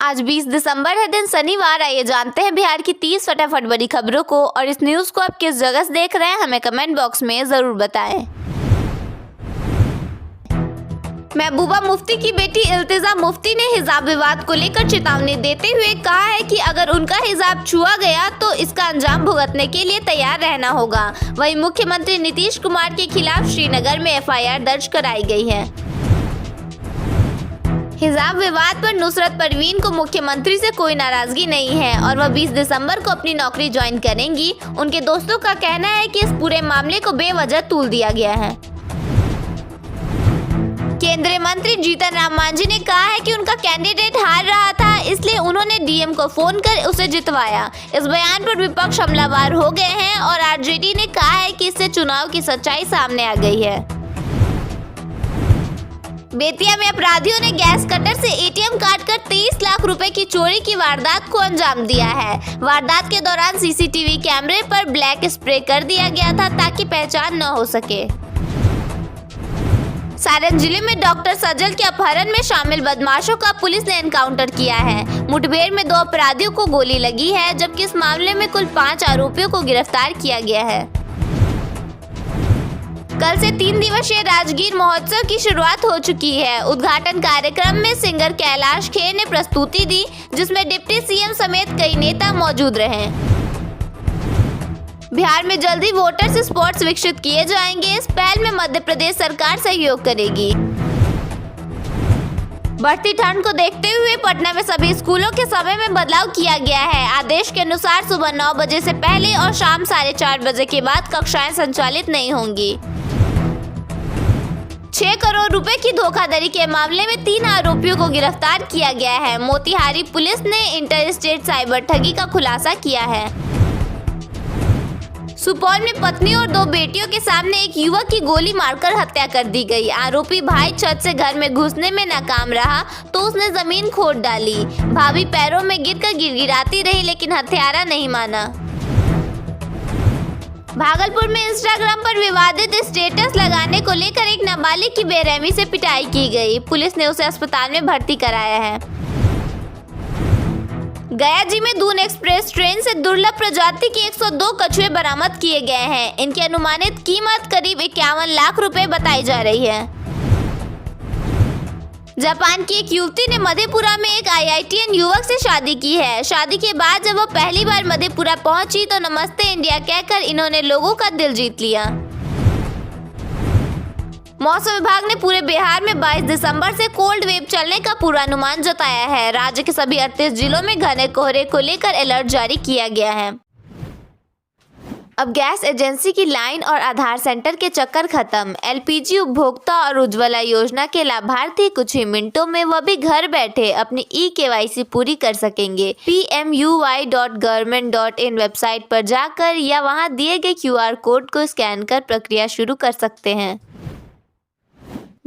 आज 20 दिसंबर है, दिन शनिवार। आइए जानते हैं बिहार की 30 फटाफट बड़ी खबरों को। और इस न्यूज़ को आप किस जगह से देख रहे हैं, हमें कमेंट बॉक्स में ज़रूर बताएं। महबूबा मुफ्ती की बेटी इल्तिजा मुफ्ती ने हिजाब विवाद को लेकर चेतावनी देते हुए कहा है कि अगर उनका हिजाब छुआ गया तो इसका अंजाम भुगतने के लिए तैयार रहना होगा। वहीं मुख्यमंत्री नीतीश कुमार के खिलाफ श्रीनगर में FIR दर्ज कराई गई है। हिजाब विवाद पर नुसरत परवीन को मुख्यमंत्री से कोई नाराजगी नहीं है और वह 20 दिसंबर को अपनी नौकरी ज्वाइन करेंगी। उनके दोस्तों का कहना है कि इस पूरे मामले को बेवजह तूल दिया गया है। केंद्रीय मंत्री जीतन राम मांझी ने कहा है कि उनका कैंडिडेट हार रहा था, इसलिए उन्होंने DM को फोन कर उसे जितवाया। इस बयान पर विपक्ष हमलावर हो गए हैं और RJD ने कहा है कि इससे चुनाव की सच्चाई सामने आ गई है। बेतिया में अपराधियों ने गैस कटर से ATM काटकर 23 लाख रुपए की चोरी की वारदात को अंजाम दिया है। वारदात के दौरान CCTV कैमरे पर ब्लैक स्प्रे कर दिया गया था ताकि पहचान न हो सके। सारण जिले में डॉक्टर सजल के अपहरण में शामिल बदमाशों का पुलिस ने एनकाउंटर किया है। मुठभेड़ में 2 अपराधियों को गोली लगी है, जबकि इस मामले में कुल 5 आरोपियों को गिरफ्तार किया गया है। कल से 3 दिवसीय राजगीर महोत्सव की शुरुआत हो चुकी है। उद्घाटन कार्यक्रम में सिंगर कैलाश खेर ने प्रस्तुति दी, जिसमें डिप्टी CM समेत कई नेता मौजूद रहे। बिहार में जल्दी वोटर्स स्पॉट्स विकसित किए जाएंगे। इस पहल में मध्य प्रदेश सरकार सहयोग करेगी। बढ़ती ठंड को देखते हुए पटना में सभी स्कूलों के समय में बदलाव किया गया है। आदेश के अनुसार सुबह 9 बजे से पहले और शाम 4:30 बजे के बाद कक्षाएं संचालित नहीं होंगी। 6 करोड़ रुपए की धोखाधड़ी के मामले में 3 आरोपियों को गिरफ्तार किया गया है। मोतिहारी पुलिस ने इंटर स्टेट साइबर ठगी का खुलासा किया है। सुपौल में पत्नी और 2 बेटियों के सामने एक युवक की गोली मारकर हत्या कर दी गई। आरोपी भाई छत से घर में घुसने में नाकाम रहा तो उसने जमीन खोद डाली। भाभी पैरों में गिरकर गिड़गिड़ाती रही, लेकिन हत्यारा नहीं माना। भागलपुर में इंस्टाग्राम पर विवादित स्टेटस लगाने को लेकर एक नाबालिग की बेरहमी से पिटाई की गई। पुलिस ने उसे अस्पताल में भर्ती कराया है। गया जी में दून एक्सप्रेस ट्रेन से दुर्लभ प्रजाति के 102 कछुए बरामद किए गए हैं। इनकी अनुमानित कीमत करीब 51 लाख रुपए बताई जा रही है। जापान की एक युवती ने मधेपुरा में एक IITian युवक से शादी की है। शादी के बाद जब वो पहली बार मधेपुरा पहुंची तो नमस्ते इंडिया कहकर इन्होंने लोगों का दिल जीत लिया। मौसम विभाग ने पूरे बिहार में 22 दिसंबर से कोल्ड वेव चलने का पूर्वानुमान जताया है। राज्य के सभी 38 जिलों में घने कोहरे को लेकर अलर्ट जारी किया गया है। अब गैस एजेंसी की लाइन और आधार सेंटर के चक्कर खत्म। LPG उपभोक्ता और उज्ज्वला योजना के लाभार्थी कुछ ही मिनटों में वह भी घर बैठे अपनी eKYC पूरी कर सकेंगे। PMUY.government.in वेबसाइट पर जाकर या वहां दिए गए QR कोड को स्कैन कर प्रक्रिया शुरू कर सकते हैं।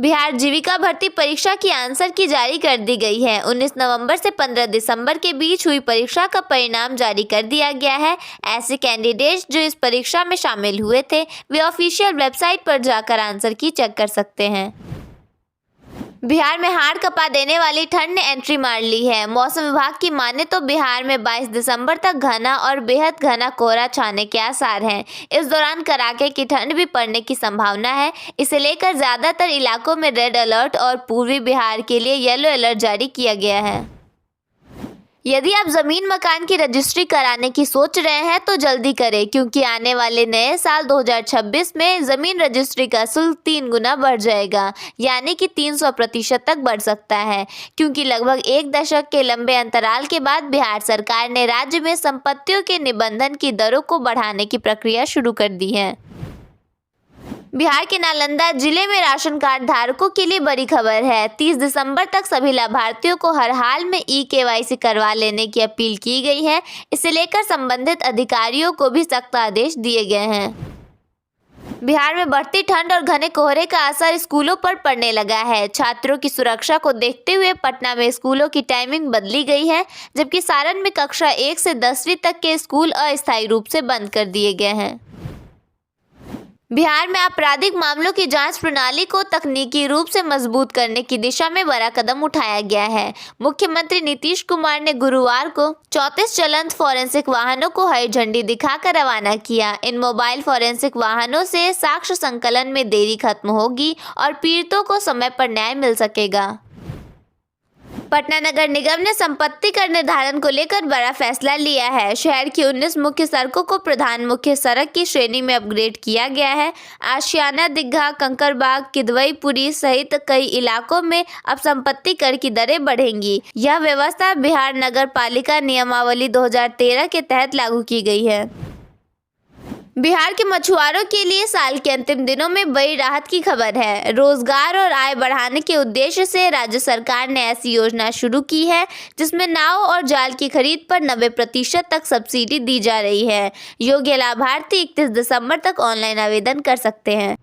बिहार जीविका भर्ती परीक्षा की आंसर की जारी कर दी गई है। 19 नवंबर से 15 दिसंबर के बीच हुई परीक्षा का परिणाम जारी कर दिया गया है। ऐसे कैंडिडेट्स जो इस परीक्षा में शामिल हुए थे वे ऑफिशियल वेबसाइट पर जाकर आंसर की चेक कर सकते हैं। बिहार में हाड़ कपा देने वाली ठंड ने एंट्री मार ली है। मौसम विभाग की माने तो बिहार में 22 दिसंबर तक घना और बेहद घना कोहरा छाने के आसार हैं। इस दौरान कड़ाके की ठंड भी पड़ने की संभावना है। इसे लेकर ज्यादातर इलाकों में रेड अलर्ट और पूर्वी बिहार के लिए येलो अलर्ट जारी किया गया है। यदि आप जमीन मकान की रजिस्ट्री कराने की सोच रहे हैं तो जल्दी करें, क्योंकि आने वाले नए साल 2026 में जमीन रजिस्ट्री का शुल्क 3 गुना बढ़ जाएगा, यानी कि 300% तक बढ़ सकता है। क्योंकि लगभग 1 दशक के लंबे अंतराल के बाद बिहार सरकार ने राज्य में संपत्तियों के निबंधन की दरों को बढ़ाने की प्रक्रिया शुरू कर दी है। बिहार के नालंदा जिले में राशन कार्ड धारकों के लिए बड़ी खबर है। 30 दिसंबर तक सभी लाभार्थियों को हर हाल में eKYC करवा लेने की अपील की गई है। इसे लेकर संबंधित अधिकारियों को भी सख्त आदेश दिए गए हैं। बिहार में बढ़ती ठंड और घने कोहरे का असर स्कूलों पर पड़ने लगा है। छात्रों की सुरक्षा को देखते हुए पटना में स्कूलों की टाइमिंग बदली गई है, जबकि सारण में कक्षा 1 से 10वीं तक के स्कूल अस्थायी रूप से बंद कर दिए गए हैं। बिहार में आपराधिक मामलों की जांच प्रणाली को तकनीकी रूप से मजबूत करने की दिशा में बड़ा कदम उठाया गया है। मुख्यमंत्री नीतीश कुमार ने गुरुवार को 34 चलंत फॉरेंसिक वाहनों को हरी झंडी दिखाकर रवाना किया। इन मोबाइल फॉरेंसिक वाहनों से साक्ष्य संकलन में देरी खत्म होगी और पीड़ितों को समय पर न्याय मिल सकेगा। पटना नगर निगम ने संपत्ति कर निर्धारण को लेकर बड़ा फैसला लिया है। शहर की 19 मुख्य सड़कों को प्रधान मुख्य सड़क की श्रेणी में अपग्रेड किया गया है। आशियाना, दीघा, कंकड़बाग, किदवईपुरी सहित कई इलाकों में अब संपत्ति कर की दरें बढ़ेंगी। यह व्यवस्था बिहार नगर पालिका नियमावली 2013 के तहत लागू की गई है। बिहार के मछुआरों के लिए साल के अंतिम दिनों में बड़ी राहत की खबर है। रोजगार और आय बढ़ाने के उद्देश्य से राज्य सरकार ने ऐसी योजना शुरू की है जिसमें नाव और जाल की खरीद पर 90% तक सब्सिडी दी जा रही है। योग्य लाभार्थी 31 दिसंबर तक ऑनलाइन आवेदन कर सकते हैं।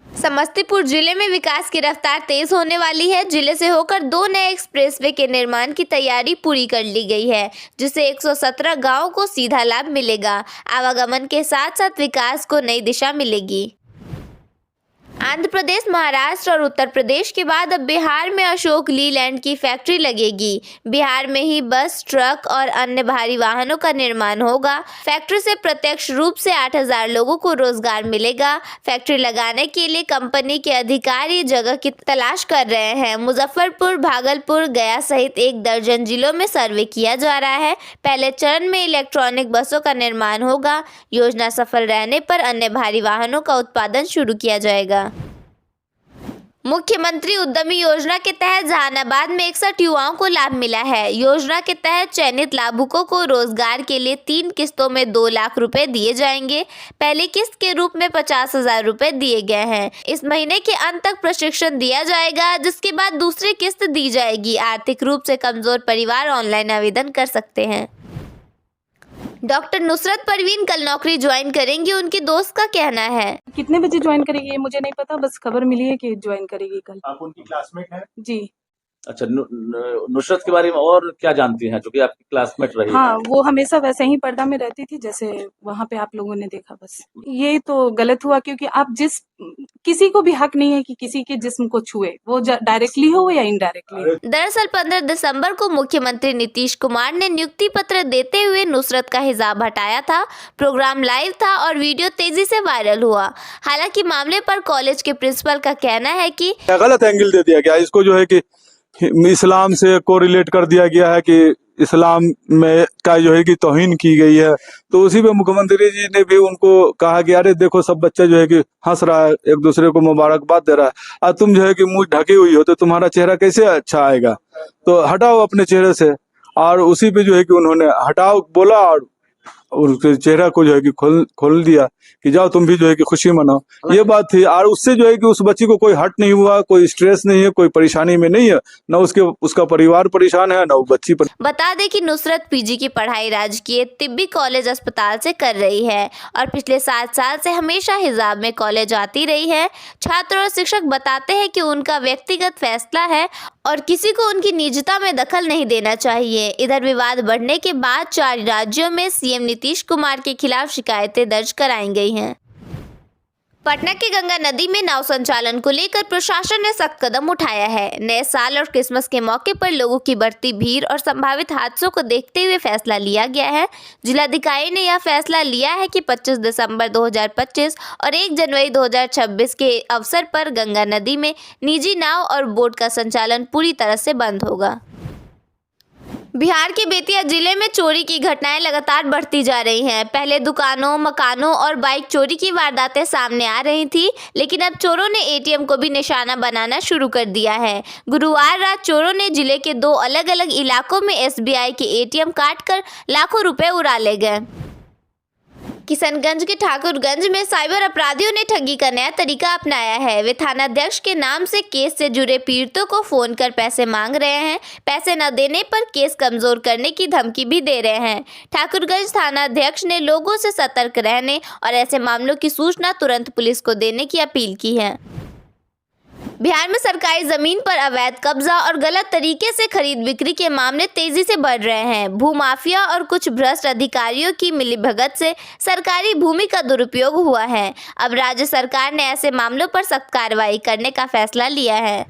समस्तीपुर जिले में विकास की रफ्तार तेज होने वाली है। जिले से होकर 2 नए एक्सप्रेसवे के निर्माण की तैयारी पूरी कर ली गई है, जिससे 117 गांवों को सीधा लाभ मिलेगा। आवागमन के साथ साथ विकास को नई दिशा मिलेगी। आंध्र प्रदेश, महाराष्ट्र और उत्तर प्रदेश के बाद अब बिहार में अशोक लीलैंड की फैक्ट्री लगेगी। बिहार में ही बस, ट्रक और अन्य भारी वाहनों का निर्माण होगा। फैक्ट्री से प्रत्यक्ष रूप से 8000 लोगों को रोजगार मिलेगा। फैक्ट्री लगाने के लिए कंपनी के अधिकारी जगह की तलाश कर रहे हैं। मुजफ्फरपुर, भागलपुर, गया सहित 1 दर्जन जिलों में सर्वे किया जा रहा है। पहले चरण में इलेक्ट्रॉनिक बसों का निर्माण होगा। योजना सफल रहने पर अन्य भारी वाहनों का उत्पादन शुरू किया जाएगा। मुख्यमंत्री उद्यमी योजना के तहत जहानाबाद में 61 युवाओं को लाभ मिला है। योजना के तहत चयनित लाभुकों को रोजगार के लिए 3 किस्तों में 2 लाख रुपए दिए जाएंगे। पहली किस्त के रूप में 50,000 रुपए दिए गए हैं। इस महीने के अंत तक प्रशिक्षण दिया जाएगा, जिसके बाद दूसरी किस्त दी जाएगी। आर्थिक रूप से कमजोर परिवार ऑनलाइन आवेदन कर सकते हैं। डॉक्टर नुसरत परवीन कल नौकरी ज्वाइन करेंगी, उनकी दोस्त का कहना है। कितने बजे ज्वाइन करेगी ये मुझे नहीं पता, बस खबर मिली है कि ज्वाइन करेगी कल। आप उनकी क्लासमेट हैं? जी। अच्छा, नुसरत के बारे में और क्या जानती हैं, जो कि आपकी क्लासमेट रही? हाँ, वो हमेशा वैसे ही पर्दा में रहती थी जैसे वहाँ पे आप लोगों ने देखा। बस ये तो गलत हुआ, क्योंकि आप किसी को भी हक नहीं है कि किसी के जिस्म को छुए, वो डायरेक्टली हो या इनडायरेक्टली। दरअसल 15 दिसंबर को मुख्यमंत्री नीतीश कुमार ने नियुक्ति पत्र देते हुए नुसरत का हिजाब हटाया था। प्रोग्राम लाइव था और वीडियो तेजी से वायरल हुआ। हालांकि मामले पर कॉलेज के प्रिंसिपल का कहना है कि गलत एंगल दे दिया गया। इसको जो है कि इस्लाम से कोरिलेट कर दिया गया है कि इस्लाम में का जो है कि तौहीन की गई है। तो उसी पे मुख्यमंत्री जी ने भी उनको कहा कि अरे देखो, सब बच्चा जो है कि हंस रहा है, एक दूसरे को मुबारकबाद दे रहा है, और तुम जो है कि मुंह ढके हुई हो तो तुम्हारा चेहरा कैसे अच्छा आएगा, तो हटाओ अपने चेहरे से। और उसी पे जो है कि उन्होंने हटाओ बोला और उसके चेहरा को जो है कि खोल दिया कि जाओ तुम भी जो है कि खुशी मनाओ। ये बात थी। और उससे जो है कि उस बच्ची को कोई हर्ट नहीं हुआ, कोई स्ट्रेस नहीं है, कोई परेशानी में नहीं है, न उसका परिवार परेशान है, न वो बच्ची पर। बता दें कि नुसरत पीजी की पढ़ाई राजकीय तिब्बी कॉलेज अस्पताल से कर रही है और पिछले 7 साल से हमेशा हिजाब में कॉलेज आती रही है। छात्र और शिक्षक बताते हैं कि उनका व्यक्तिगत फैसला है और किसी को उनकी निजता में दखल नहीं देना चाहिए। इधर विवाद बढ़ने के बाद 4 राज्यों में सीएम नीतीश कुमार के खिलाफ शिकायतें दर्ज कराई गई हैं। पटना के गंगा नदी में नाव संचालन को लेकर प्रशासन ने सख्त कदम उठाया है। नए साल और क्रिसमस के मौके पर लोगों की बढ़ती भीड़ और संभावित हादसों को देखते हुए फैसला लिया गया है। जिलाधिकारी ने यह फैसला लिया है कि 25 दिसंबर 2025 और 1 जनवरी 2026 के अवसर पर गंगा नदी में निजी नाव और बोट का संचालन पूरी तरह से बंद होगा। बिहार के बेतिया जिले में चोरी की घटनाएं लगातार बढ़ती जा रही हैं। पहले दुकानों, मकानों और बाइक चोरी की वारदातें सामने आ रही थी, लेकिन अब चोरों ने एटीएम को भी निशाना बनाना शुरू कर दिया है। गुरुवार रात चोरों ने जिले के 2 अलग-अलग इलाकों में एसबीआई के एटीएम काटकर लाखों रुपए उड़ा ले गए। किशनगंज के ठाकुरगंज में साइबर अपराधियों ने ठगी का नया तरीका अपनाया है। वे थानाध्यक्ष के नाम से केस से जुड़े पीड़ितों को फोन कर पैसे मांग रहे हैं। पैसे न देने पर केस कमजोर करने की धमकी भी दे रहे हैं। ठाकुरगंज थानाध्यक्ष ने लोगों से सतर्क रहने और ऐसे मामलों की सूचना तुरंत पुलिस को देने की अपील की है। बिहार में सरकारी जमीन पर अवैध कब्जा और गलत तरीके से खरीद बिक्री के मामले तेजी से बढ़ रहे हैं। भूमाफिया और कुछ भ्रष्ट अधिकारियों की मिलीभगत से सरकारी भूमि का दुरुपयोग हुआ है। अब राज्य सरकार ने ऐसे मामलों पर सख्त कार्रवाई करने का फैसला लिया है।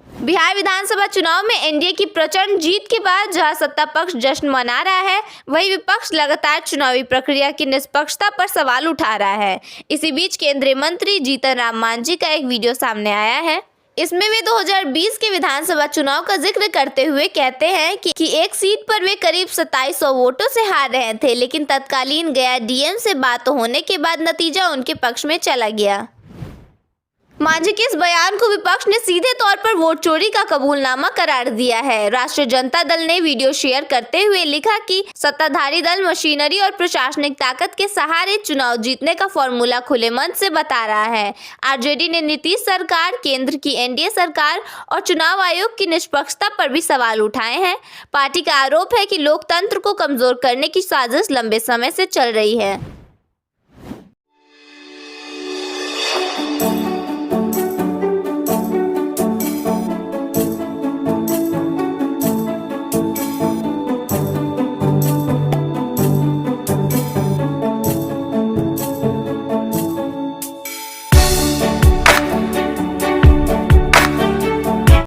बिहार विधानसभा चुनाव में एनडीए की प्रचंड जीत के बाद जहां सत्ता पक्ष जश्न मना रहा है, वहीं विपक्ष लगातार चुनावी प्रक्रिया की निष्पक्षता पर सवाल उठा रहा है। इसी बीच केंद्रीय मंत्री जीतन राम मांझी का एक वीडियो सामने आया है। इसमें वे 2020 के विधानसभा चुनाव का जिक्र करते हुए कहते हैं कि एक सीट पर वे करीब 2700 वोटों से हार रहे थे, लेकिन तत्कालीन गया डीएम से बात होने के बाद नतीजा उनके पक्ष में चला गया। मांझी के इस बयान को विपक्ष ने सीधे तौर पर वोट चोरी का कबूलनामा करार दिया है। राष्ट्रीय जनता दल ने वीडियो शेयर करते हुए लिखा कि सत्ताधारी दल मशीनरी और प्रशासनिक ताकत के सहारे चुनाव जीतने का फॉर्मूला खुले मन से बता रहा है। आरजेडी ने नीतीश सरकार, केंद्र की एनडीए सरकार और चुनाव आयोग की निष्पक्षता पर भी सवाल उठाए हैं। पार्टी का आरोप है कि लोकतंत्र को कमजोर करने की साजिश लंबे समय से चल रही है।